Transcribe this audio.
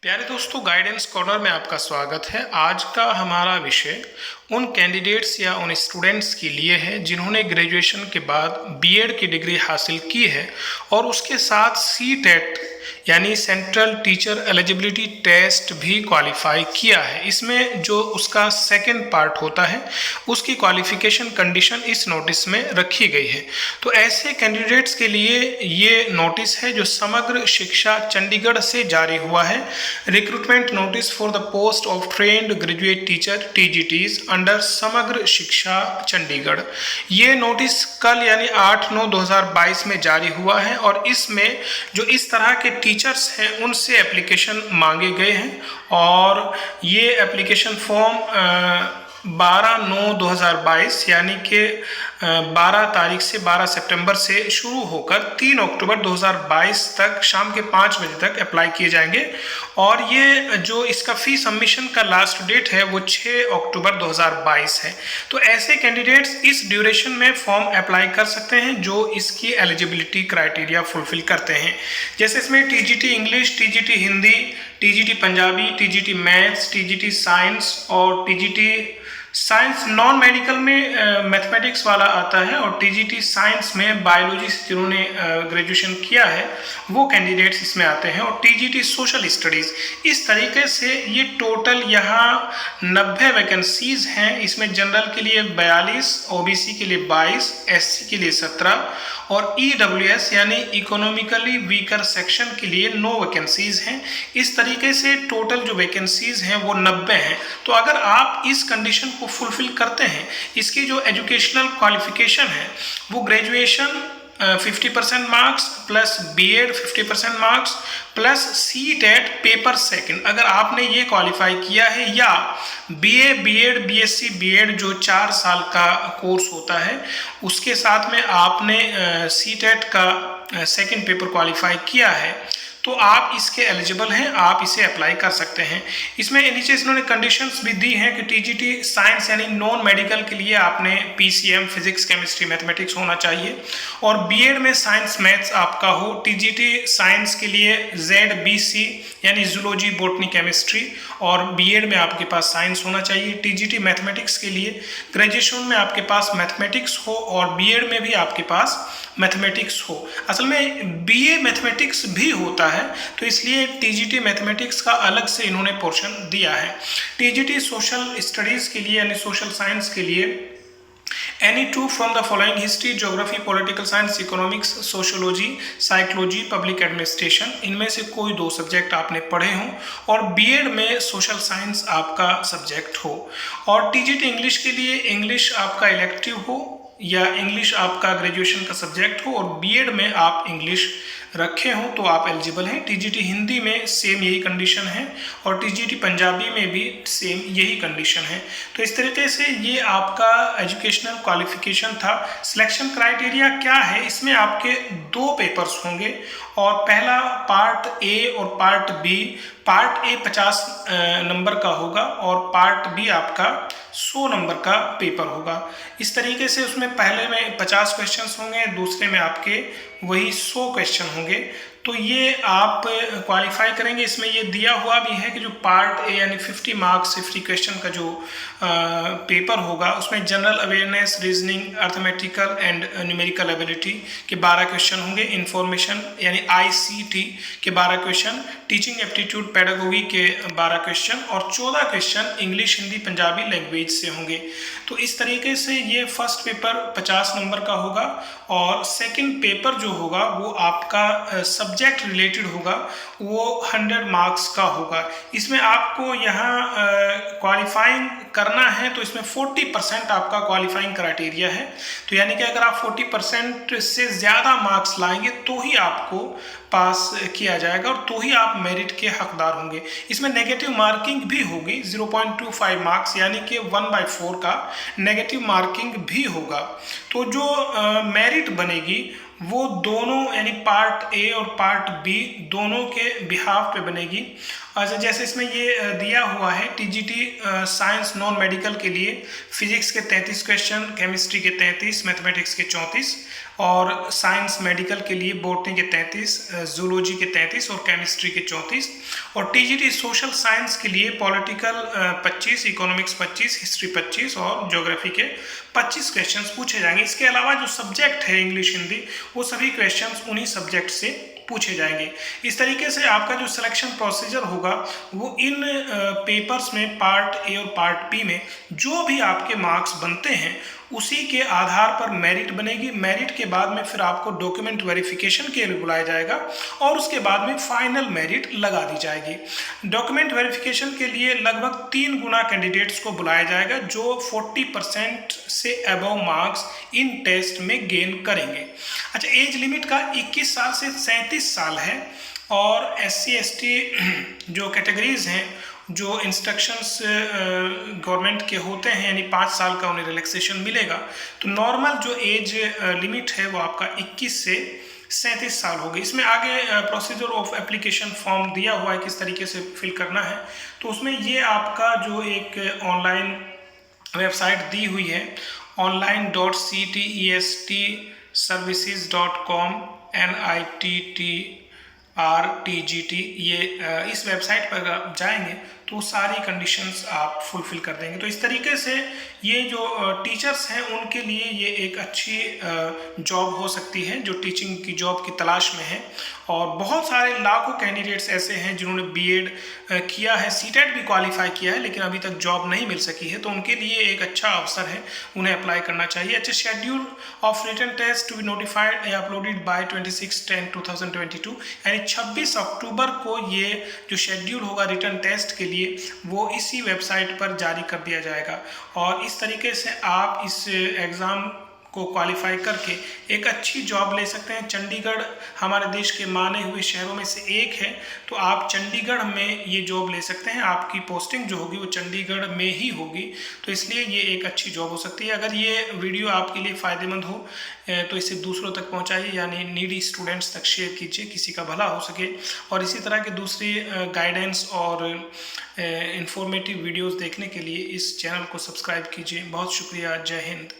प्यारे दोस्तों, guidance corner में आपका स्वागत है। आज का हमारा विषय उन कैंडिडेट्स या उन स्टूडेंट्स के लिए है जिन्होंने ग्रेजुएशन के बाद बीएड की डिग्री हासिल की है और उसके साथ सीटेट यानी सेंट्रल टीचर एलिजिबिलिटी टेस्ट भी क्वालिफाई किया है। इसमें जो उसका सेकंड पार्ट होता है उसकी क्वालिफिकेशन कंडीशन इस नोटिस में रखी गई है। तो ऐसे कैंडिडेट्स के लिए ये नोटिस है जो समग्र शिक्षा चंडीगढ़ से जारी हुआ है। Recruitment notice for the post of trained graduate teacher TGTs under Samagra Shiksha Chandigarh. ये नोटिस कल यानी 8/9/2022 में जारी हुआ है और इसमें जो इस तरह के टीचर्स हैं उनसे एप्लीकेशन मांगे गए हैं और ये एप्लीकेशन फॉर्म 12/9/2022 यानी कि 12 तारीख से 12 सितंबर से शुरू होकर 3 अक्टूबर 2022 तक शाम के 5 बजे तक अप्लाई किए जाएंगे और ये जो इसका फी सबमिशन का लास्ट डेट है वो 6 अक्टूबर 2022 है। तो ऐसे कैंडिडेट्स इस ड्यूरेशन में फॉर्म अप्लाई कर सकते हैं जो इसकी एलिजिबिलिटी क्राइटेरिया फुलफिल करते हैं। जैसे इसमें TGT English, TGT Hindi, TGT Punjabi, TGT maths, TGT science और TGT साइंस नॉन मेडिकल में मैथमेटिक्स वाला आता है और TGT साइंस में बायोलॉजी से जिन्होंने ग्रेजुएशन किया है वो कैंडिडेट्स इसमें आते हैं और TGT सोशल स्टडीज़। इस तरीके से ये टोटल यहाँ 90 वैकेंसीज हैं। इसमें जनरल के लिए 42, OBC के लिए 22, SC के लिए 17 और EWS यानी इकोनॉमिकली वीकर सेक्शन के लिए 9 वैकेंसीज हैं। इस तरीके से टोटल जो वैकेंसीज हैं वो 90 हैं। तो अगर आप इस कंडीशन को फुलफिल करते हैं, इसकी जो एजुकेशनल क्वालिफिकेशन है वो graduation 50% marks plus BEd 50% marks plus CTET paper second, अगर आपने ये क्वालिफाई किया है या BA BEd BSc BEd जो 4 साल का कोर्स होता है उसके साथ में आपने सीटेट का सेकंड पेपर क्वालिफाई किया है तो आप इसके एलिजिबल हैं, आप इसे अप्लाई कर सकते हैं। इसमें नीचे इन्होंने कंडीशंस भी दी हैं कि TGT साइंस यानी नॉन मेडिकल के लिए आपने PCM फिजिक्स केमिस्ट्री मैथमेटिक्स होना चाहिए और BEd में साइंस मैथ्स आपका हो। TGT साइंस के लिए ZBC यानी जूलॉजी बॉटनी केमिस्ट्री और BEd में आपके पास साइंस होना चाहिए। TGT मैथमेटिक्स के लिए ग्रेजुएशन में आपके पास मैथमेटिक्स हो और BEd में भी आपके पास मैथमेटिक्स हो। असल में BA मैथमेटिक्स भी होता है तो इसलिए TGT मैथमेटिक्स का अलग से इन्होंने पोर्शन दिया है। TGT सोशल स्टडीज़ के लिए यानी सोशल साइंस के लिए any two from the following history, geography, political science, economics, sociology, psychology, public administration, इनमें से कोई 2 सब्जेक्ट आपने पढ़े हों और BEd में सोशल साइंस आपका सब्जेक्ट हो और TGT इंग्लिश के लिए इंग्लिश आपका इलेक्टिव हो या इंग्लिश आपका ग्रेजुएशन का सब्जेक्ट हो और BEd में आप इंग्लिश रखे हों तो आप एलिजिबल हैं। TGT हिंदी में सेम यही कंडीशन है और TGT पंजाबी में भी सेम यही कंडीशन है। तो इस तरीके से ये आपका एजुकेशनल क्वालिफिकेशन था। सिलेक्शन क्राइटेरिया क्या है, इसमें आपके 2 पेपर्स होंगे और पहला पार्ट A और part B। Part A 50 number का होगा और पार्ट B आपका 100 नंबर का पेपर होगा। इस तरीके से उसमें पहले में 50 क्वेश्चंस होंगे, दूसरे में आपके वही 100 क्वेश्चन होंगे। तो ये आप क्वालिफाई करेंगे। इसमें ये दिया हुआ भी है कि जो पार्ट A यानी 50 मार्क्स 50 क्वेश्चन का जो पेपर होगा उसमें general awareness, reasoning, arithmetical and numerical ability के 12 क्वेश्चन होंगे, इंफॉर्मेशन यानी ICT के 12 क्वेश्चन, टीचिंग एप्टीट्यूड पेडागोगी के 12 क्वेश्चन और 14 question English, Hindi, Punjabi language से होंगे। तो इस तरीके से ये फर्स्ट पेपर 50 नंबर का होगा और सेकंड पेपर जो होगा वो आपका सब्जेक्ट रिलेटेड होगा, वो 100 मार्क्स का होगा। इसमें आपको यहाँ क्वालिफाइंग करना है तो इसमें 40% आपका क्वालिफाइंग क्राइटेरिया है। तो यानी कि अगर आप 40% से ज़्यादा मार्क्स लाएंगे तो ही आपको पास किया जाएगा और तो ही आप मेरिट के हकदार होंगे। इसमें नेगेटिव मार्किंग भी होगी 0.25 मार्क्स यानी कि 1/4 का नेगेटिव मार्किंग भी होगा। तो जो मेरिट बनेगी वो दोनों यानी पार्ट A और पार्ट B दोनों के बिहाफ पे बनेगी। अच्छा, जैसे इसमें ये दिया हुआ है TGT साइंस नॉन मेडिकल के लिए फिजिक्स के 33 क्वेश्चन, केमिस्ट्री के 33, मैथमेटिक्स के 34 और साइंस मेडिकल के लिए बॉटनी के 33, जूलॉजी के 33 और केमिस्ट्री के 34, और टीजीटी सोशल साइंस के लिए पॉलिटिकल 25, इकोनॉमिक्स 25, हिस्ट्री 25 और ज्योग्राफी के 25 क्वेश्चंस पूछे जाएंगे। इसके अलावा जो सब्जेक्ट है इंग्लिश हिंदी, वो सभी क्वेश्चंस उन्हीं सब्जेक्ट से पूछे जाएंगे। इस तरीके से आपका जो सिलेक्शन प्रोसीजर होगा वो इन पेपर्स में पार्ट ए और पार्ट बी में जो भी आपके मार्क्स बनते हैं उसी के आधार पर मेरिट बनेगी। मेरिट के बाद में फिर आपको डॉक्यूमेंट वेरिफिकेशन के लिए बुलाया जाएगा और उसके बाद में फाइनल मेरिट लगा दी जाएगी। डॉक्यूमेंट वेरिफिकेशन के लिए लगभग 3 गुना कैंडिडेट्स को बुलाया जाएगा जो 40% से अबव मार्क्स इन टेस्ट में गेन करेंगे। अच्छा, एज लिमिट का 21 साल से 37 साल है और SC ST जो कैटेगरीज हैं, जो इंस्ट्रक्शंस गवर्नमेंट के होते हैं, यानी 5 साल का उन्हें रिलैक्सेशन मिलेगा। तो नॉर्मल जो एज लिमिट है वो आपका 21 से 37 साल होगी। इसमें आगे प्रोसीजर ऑफ एप्लीकेशन फॉर्म दिया हुआ है किस तरीके से फिल करना है। तो उसमें ये आपका जो एक ऑनलाइन वेबसाइट दी हुई है online.ctestservices.com NITTRTGT, ये इस वेबसाइट पर आप जाएंगे तो सारी कंडीशंस आप फुलफिल कर देंगे। तो इस तरीके से ये जो टीचर्स हैं उनके लिए ये एक अच्छी जॉब हो सकती है जो टीचिंग की जॉब की तलाश में है। और बहुत सारे लाखों कैंडिडेट्स ऐसे हैं जिन्होंने बीएड किया है, सीटेट भी क्वालिफाई किया है, लेकिन अभी तक जॉब नहीं मिल सकी है। तो उनके लिए एक अच्छा अवसर है, उन्हें अप्लाई करना चाहिए। अच्छा, schedule of written test to be notified या अपलोडेड बाय 26/10/2022, यानी 26 अक्टूबर को ये जो शेड्यूल होगा रिटन टेस्ट के लिए वो इसी वेबसाइट पर जारी कर दिया जाएगा। और इस तरीके से आप इस एग्ज़ाम को क्वालिफाई करके एक अच्छी जॉब ले सकते हैं। चंडीगढ़ हमारे देश के माने हुए शहरों में से एक है, तो आप चंडीगढ़ में ये जॉब ले सकते हैं। आपकी पोस्टिंग जो होगी वो चंडीगढ़ में ही होगी, तो इसलिए ये एक अच्छी जॉब हो सकती है। अगर ये वीडियो आपके लिए फ़ायदेमंद हो तो इसे दूसरों तक पहुंचाइए, यानी नीडी स्टूडेंट्स तक शेयर कीजिए, किसी का भला हो सके। और इसी तरह के दूसरी गाइडेंस और इंफॉर्मेटिव वीडियोज़ देखने के लिए इस चैनल को सब्सक्राइब कीजिए। बहुत शुक्रिया। जय हिंद।